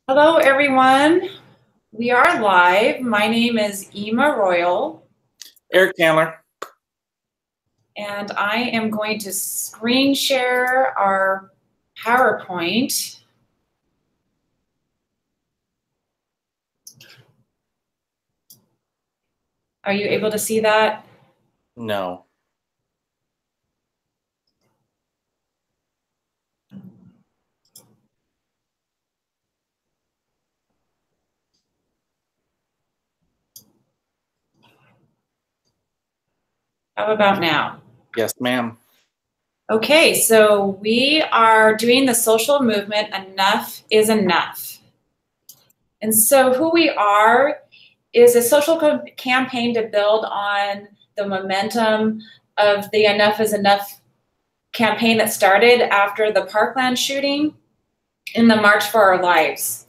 Hello, everyone. We are live. My name is Ema Royal, Eric Chandler. and I am going to screen share our PowerPoint. Are you able to see that? No. How about now? Yes, ma'am. Okay, so we are doing the social movement, Enough is Enough. And so who we are is a social campaign to build on the momentum of the Enough is Enough campaign that started after the Parkland shooting in the March for Our Lives.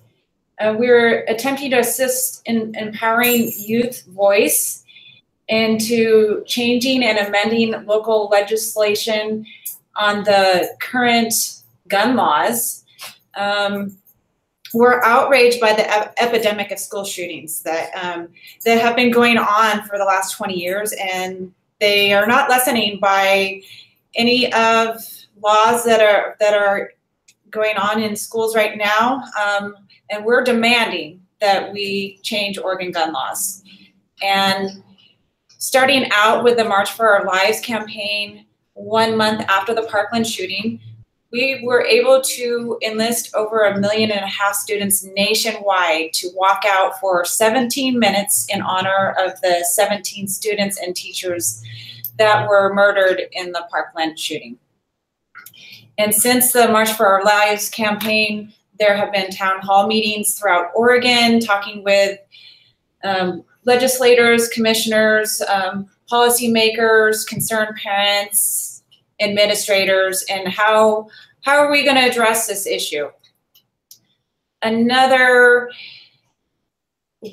We're attempting to assist in empowering youth voice into changing and amending local legislation on the current gun laws. We're outraged by the epidemic of school shootings that have been going on for the last 20 years, and they are not lessening by any of laws that are going on in schools right now. And we're demanding that we change Oregon gun laws. And starting out with the March for Our Lives campaign 1 month after the Parkland shooting, we were able to enlist over 1.5 million students nationwide to walk out for 17 minutes in honor of the 17 students and teachers that were murdered in the Parkland shooting. And since the March for Our Lives campaign, there have been town hall meetings throughout Oregon, talking with legislators, commissioners, policymakers, concerned parents, administrators, and how are we going to address this issue? Another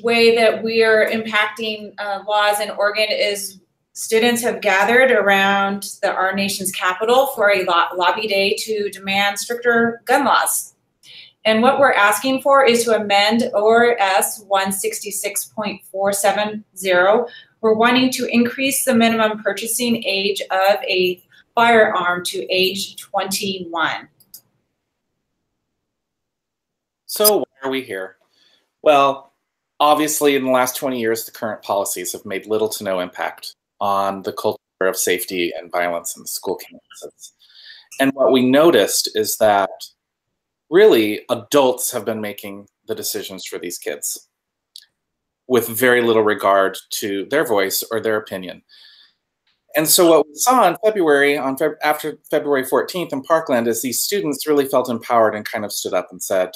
way that we are impacting laws in Oregon is students have gathered around our nation's capital for a lobby day to demand stricter gun laws. And what we're asking for is to amend ORS 166.470. We're wanting to increase the minimum purchasing age of a firearm to age 21. So why are we here? Well, obviously in the last 20 years, the current policies have made little to no impact on the culture of safety and violence in the school campuses. And what we noticed is that really adults have been making the decisions for these kids with very little regard to their voice or their opinion. And so what we saw in February, after February 14th in Parkland, is these students really felt empowered and kind of stood up and said,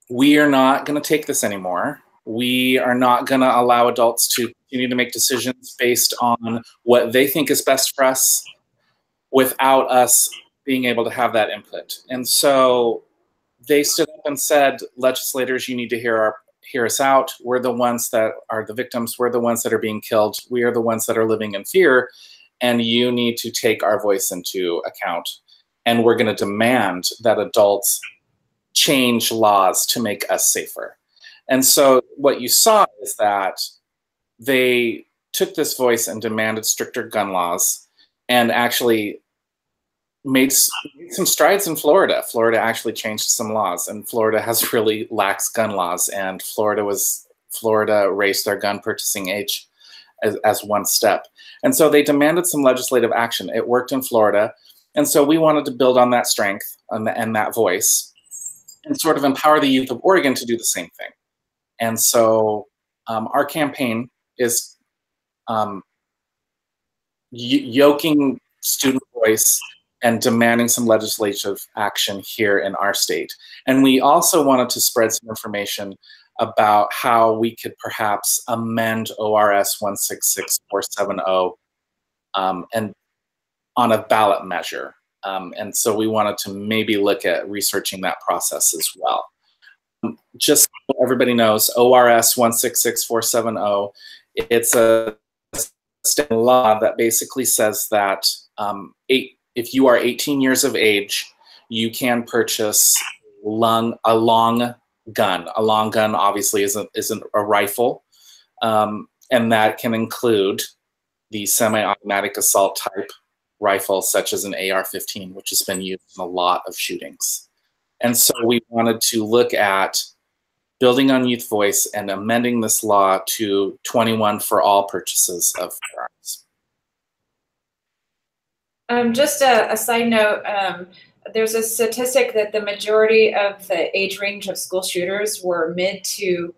we are not going to take this anymore. We are not going to allow adults to continue to make decisions based on what they think is best for us without us being able to have that input. And so they stood up and said, legislators, you need to hear us out. We're the ones that are the victims. We're the ones that are being killed. We are the ones that are living in fear. And you need to take our voice into account. And we're going to demand that adults change laws to make us safer. And so what you saw is that they took this voice and demanded stricter gun laws and actually made some strides in Florida. Florida actually changed some laws, and Florida has really lax gun laws, and Florida raised their gun purchasing age as one step. And so they demanded some legislative action. It worked in Florida. And so we wanted to build on that strength and that voice and sort of empower the youth of Oregon to do the same thing. And so our campaign is yoking student voice and demanding some legislative action here in our state. And we also wanted to spread some information about how we could perhaps amend ORS 166.470 and on a ballot measure. And so we wanted to maybe look at researching that process as well. Just so everybody knows, ORS 166.470, it's a state law that basically says that if you are 18 years of age, you can purchase a long gun. A long gun obviously isn't a rifle, and that can include the semi-automatic assault type rifle, such as an AR-15, which has been used in a lot of shootings. And so we wanted to look at building on youth voice and amending this law to 21 for all purchases of firearms. Just a side note, there's a statistic that the majority of the age range of school shooters were mid to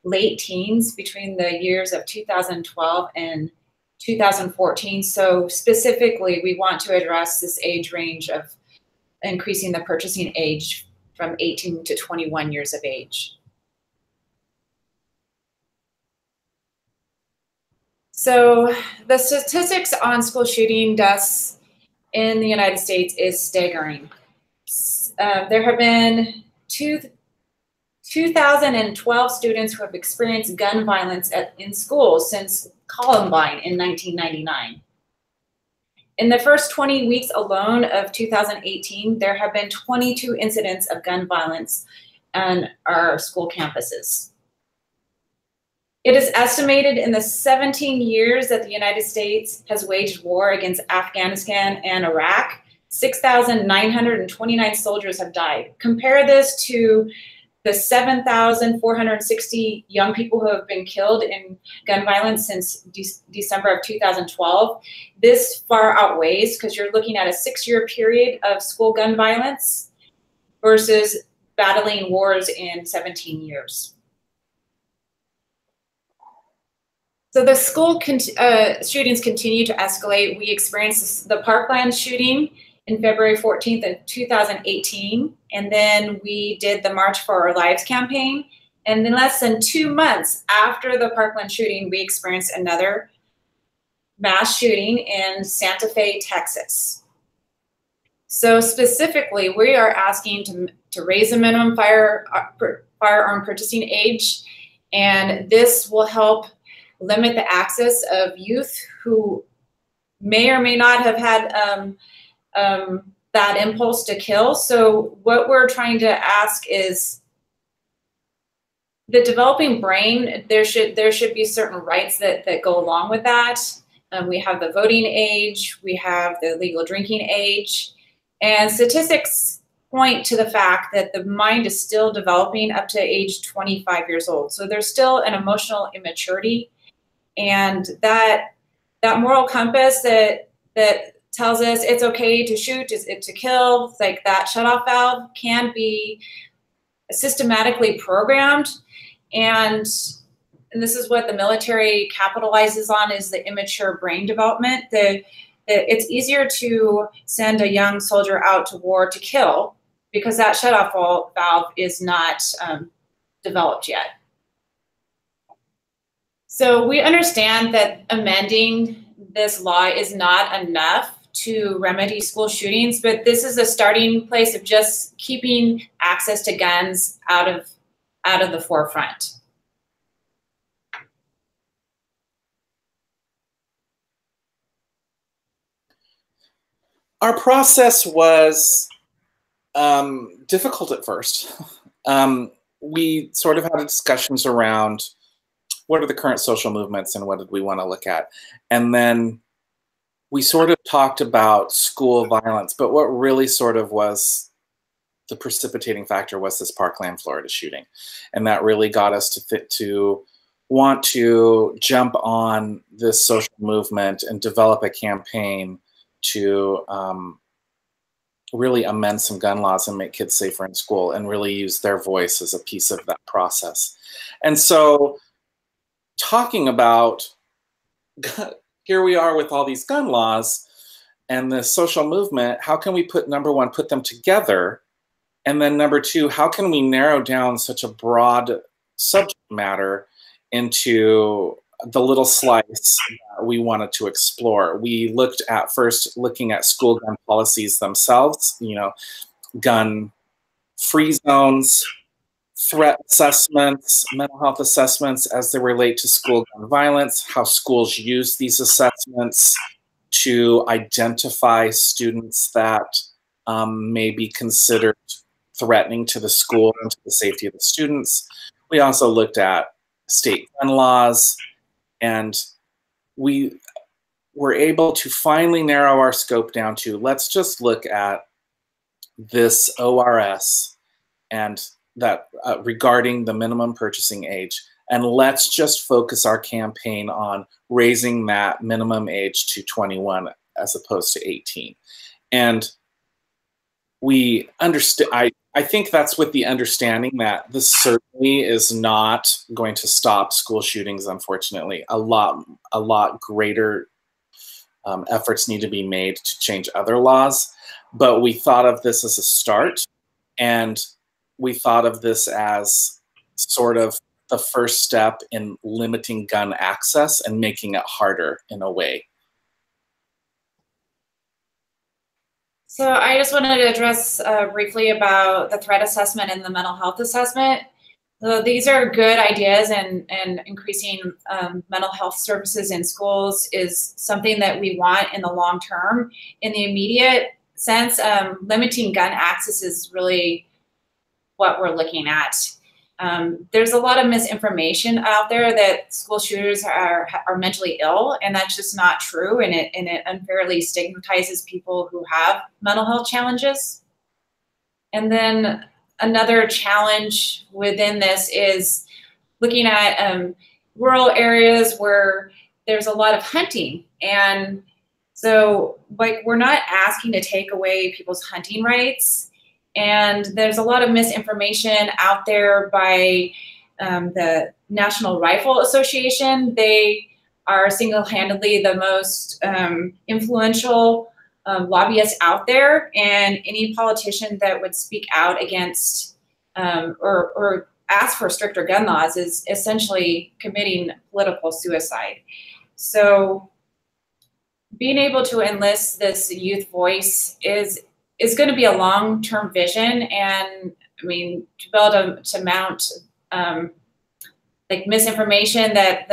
late teens between the years of 2012 and 2014. So specifically, we want to address this age range of increasing the purchasing age from 18 to 21 years of age. So the statistics on school shooting deaths in the United States is staggering. There have been 2,012 students who have experienced gun violence in schools since Columbine in 1999. In the first 20 weeks alone of 2018, there have been 22 incidents of gun violence on our school campuses. It is estimated in the 17 years that the United States has waged war against Afghanistan and Iraq, 6,929 soldiers have died. Compare this to the 7,460 young people who have been killed in gun violence since December of 2012. This far outweighs, because you're looking at a 6-year period of school gun violence versus battling wars in 17 years. So the school shootings continue to escalate. We experienced the Parkland shooting in February 14th of 2018, and then we did the March for Our Lives campaign. And in less than 2 months after the Parkland shooting, we experienced another mass shooting in Santa Fe, Texas. So specifically, we are asking to raise the minimum firearm purchasing age, and this will help limit the access of youth who may or may not have had that impulse to kill. So what we're trying to ask is, the developing brain, there should be certain rights that go along with that. We have the voting age, we have the legal drinking age, and statistics point to the fact that the mind is still developing up to age 25 years old. So there's still an emotional immaturity, and that moral compass that tells us it's okay to shoot, to kill, like that shutoff valve can be systematically programmed. And this is what the military capitalizes on, is the immature brain development. It's easier to send a young soldier out to war to kill because that shutoff valve is not developed yet. So we understand that amending this law is not enough to remedy school shootings, but this is a starting place of just keeping access to guns out of the forefront. Our process was difficult at first. We sort of had discussions around what are the current social movements and what did we want to look at. And then we sort of talked about school violence, but what really sort of was the precipitating factor was this Parkland, Florida shooting. And that really got us to want to jump on this social movement and develop a campaign to really amend some gun laws and make kids safer in school and really use their voice as a piece of that process. And so talking about, here we are with all these gun laws and the social movement, how can we number one, put them together? And then number two, how can we narrow down such a broad subject matter into the little slice that we wanted to explore? We looked at first looking at school gun policies themselves, gun free zones, threat assessments, mental health assessments as they relate to school gun violence, how schools use these assessments to identify students that may be considered threatening to the school and to the safety of the students. We also looked at state gun laws, and we were able to finally narrow our scope down to, let's just look at this ORS and that regarding the minimum purchasing age, and let's just focus our campaign on raising that minimum age to 21 as opposed to 18. And we understand, I think that's with the understanding that this certainly is not going to stop school shootings, unfortunately. A lot greater efforts need to be made to change other laws. But we thought of this as a start, and we thought of this as sort of the first step in limiting gun access and making it harder in a way. So I just wanted to address briefly about the threat assessment and the mental health assessment. So these are good ideas, and increasing mental health services in schools is something that we want in the long term. In the immediate sense, limiting gun access is really what we're looking at. There's a lot of misinformation out there that school shooters are mentally ill, and that's just not true, and it unfairly stigmatizes people who have mental health challenges. And then another challenge within this is looking at rural areas where there's a lot of hunting, and so like we're not asking to take away people's hunting rights. And there's a lot of misinformation out there by the National Rifle Association. They are single-handedly the most influential lobbyists out there, and any politician that would speak out against or ask for stricter gun laws is essentially committing political suicide. So being able to enlist this youth voice is going to be a long-term vision, and I mean, to be able to mount like misinformation that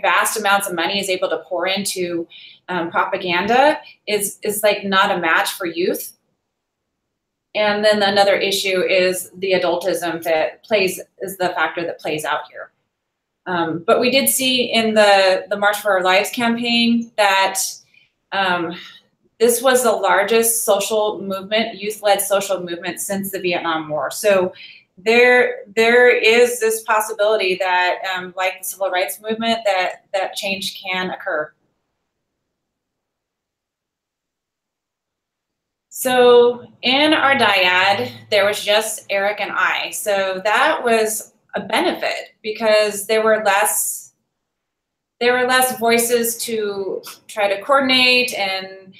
vast amounts of money is able to pour into propaganda is like not a match for youth. And then another issue is the adultism that is the factor that plays out here. But we did see in the March for Our Lives campaign that this was the largest social movement, youth-led social movement since the Vietnam War. So there is this possibility that, like the civil rights movement, that change can occur. So in our dyad, there was just Eric and I. So that was a benefit because there were less voices to try to coordinate, and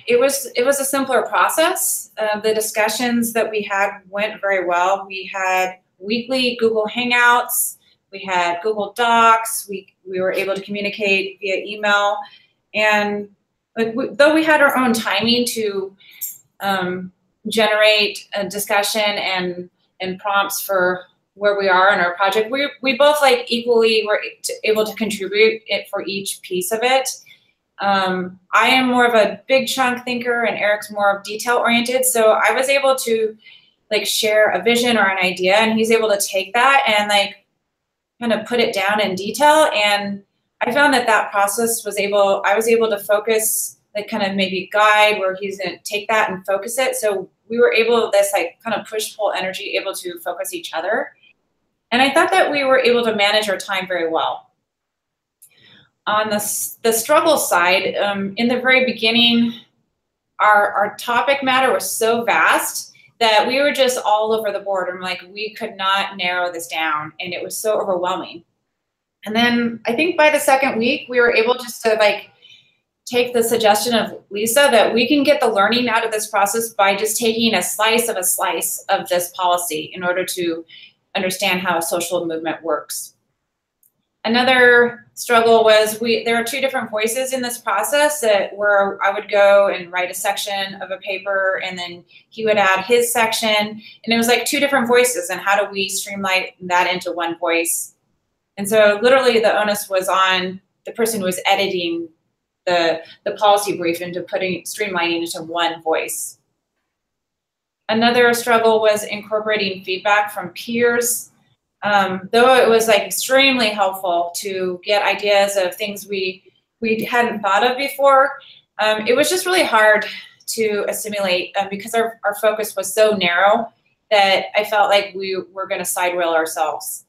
it was a simpler process. The discussions that we had went very well. We had weekly Google Hangouts. We had Google Docs. We were able to communicate via email. And though we had our own timing to generate a discussion and prompts for where we are in our project, we both like equally were able to contribute it for each piece of it. I am more of a big chunk thinker, and Eric's more of detail oriented. So I was able to like share a vision or an idea, and he's able to take that and like kind of put it down in detail. And I found that process I was able to focus, like kind of maybe guide where he's going to take that and focus it. So we were able, this like kind of push-pull energy, able to focus each other. And I thought that we were able to manage our time very well. On the struggle side, in the very beginning, our topic matter was so vast that we were just all over the board. And like, we could not narrow this down, and it was so overwhelming. And then I think by the second week, we were able just to like take the suggestion of Lisa that we can get the learning out of this process by just taking a slice of this policy in order to understand how a social movement works. Another struggle was there are two different voices in this process where I would go and write a section of a paper, and then he would add his section, and it was like two different voices, and how do we streamline that into one voice? And so literally the onus was on the person who was editing the policy brief into streamlining into one voice. Another struggle was incorporating feedback from peers. Though it was like extremely helpful to get ideas of things we hadn't thought of before, it was just really hard to assimilate because our focus was so narrow that I felt like we were going to side rail ourselves.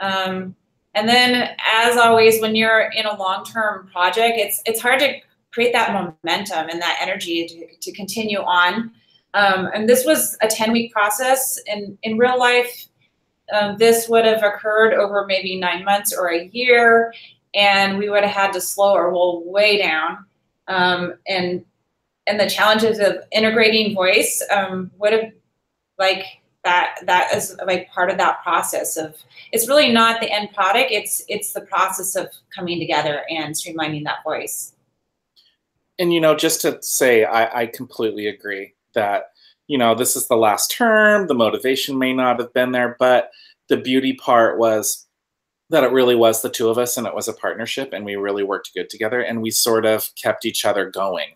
And then, as always, when you're in a long-term project, it's hard to create that momentum and that energy to continue on. And this was a 10-week process. In real life, this would have occurred over maybe 9 months or a year, and we would have had to slow our roll way down. And the challenges of integrating voice would have, like, that is like part of that process of, it's really not the end product, it's the process of coming together and streamlining that voice. And, you know, just to say, I completely agree that, you know, this is the last term, the motivation may not have been there, but the beauty part was that it really was the two of us, and it was a partnership, and we really worked good together, and we sort of kept each other going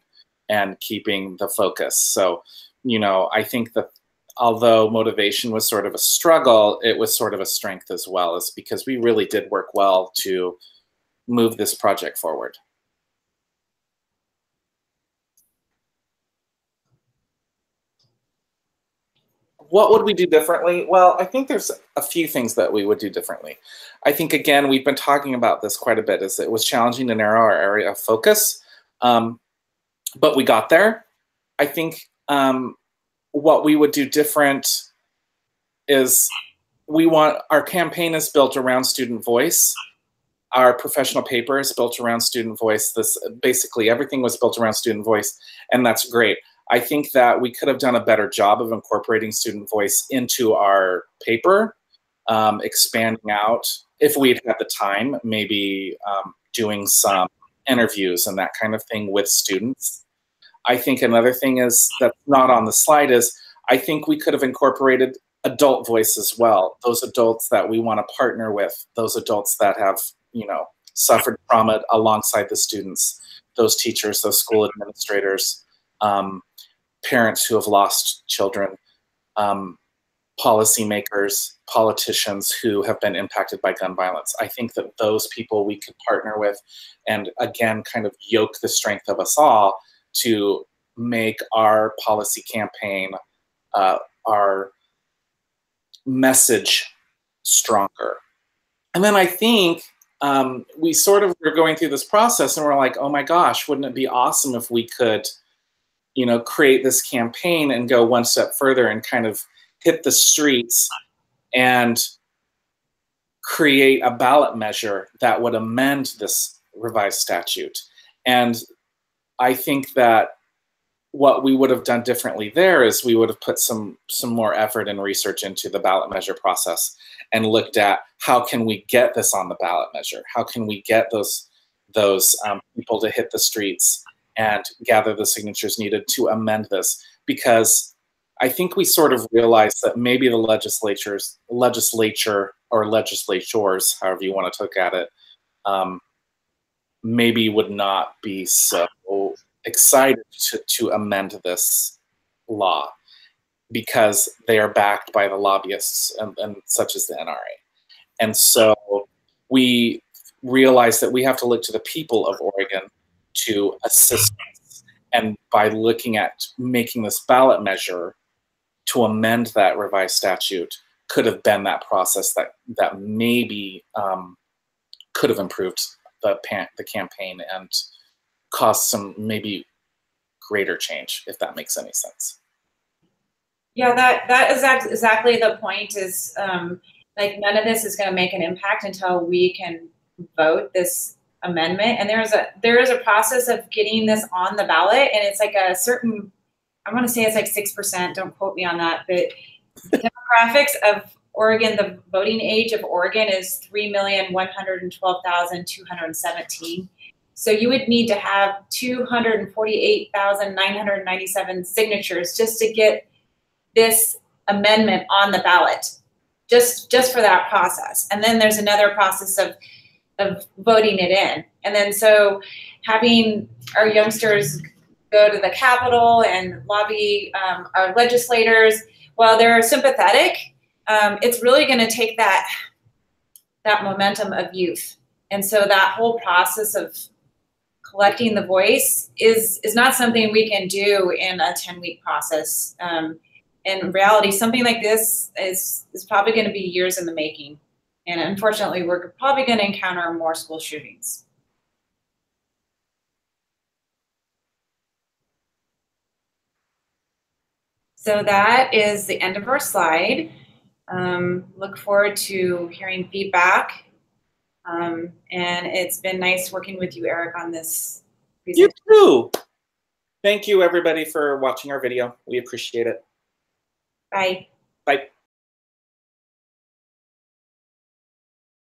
and keeping the focus. So, you know, I think that although motivation was sort of a struggle, it was sort of a strength as well, is because we really did work well to move this project forward. What would we do differently? Well, I think there's a few things that we would do differently. I think, again, we've been talking about this quite a bit, is it was challenging to narrow our area of focus, but we got there. I think what we would do different is our campaign is built around student voice. Our professional paper is built around student voice. Basically everything was built around student voice, and that's great. I think that we could have done a better job of incorporating student voice into our paper, expanding out, if we'd had the time, maybe doing some interviews and that kind of thing with students. I think another thing is that's not on the slide is I think we could have incorporated adult voice as well. Those adults that we want to partner with, those adults that have, you know, suffered trauma alongside the students, those teachers, those school administrators, parents who have lost children, policymakers, politicians who have been impacted by gun violence. I think that those people we could partner with and, again, kind of yoke the strength of us all to make our policy campaign, our message stronger. And then I think we sort of were going through this process and we're like, oh my gosh, wouldn't it be awesome if we could, you know, create this campaign and go one step further and kind of hit the streets and create a ballot measure that would amend this revised statute. And I think that what we would have done differently there is we would have put some more effort and research into the ballot measure process and looked at how can we get this on the ballot measure? How can we get those people to hit the streets and gather the signatures needed to amend this? Because I think we sort of realized that maybe the legislature or legislatures, however you want to look at it, maybe would not be so excited to amend this law because they are backed by the lobbyists and such as the NRA. And so we realized that we have to look to the people of Oregon to assist us. And by looking at making this ballot measure to amend that revised statute could have been that process that maybe could have improved the campaign and caused some maybe greater change, if that makes any sense. Yeah, that is exactly the point, is like none of this is going to make an impact until we can vote this amendment. And there is a process of getting this on the ballot, and it's like a certain, I want to say it's like 6%, don't quote me on that, but the demographics of Oregon, the voting age of Oregon is 3,112,217. So you would need to have 248,997 signatures just to get this amendment on the ballot, just for that process. And then there's another process of voting it in. And then so having our youngsters go to the Capitol and lobby our legislators, while they're sympathetic, it's really going to take that momentum of youth. And so that whole process of collecting the voice is not something we can do in a 10-week process. In reality, something like this is probably going to be years in the making. And unfortunately, we're probably going to encounter more school shootings. So that is the end of our slide. Look forward to hearing feedback. And it's been nice working with you, Eric, on this presentation. You too. Thank you, everybody, for watching our video. We appreciate it. Bye. Bye.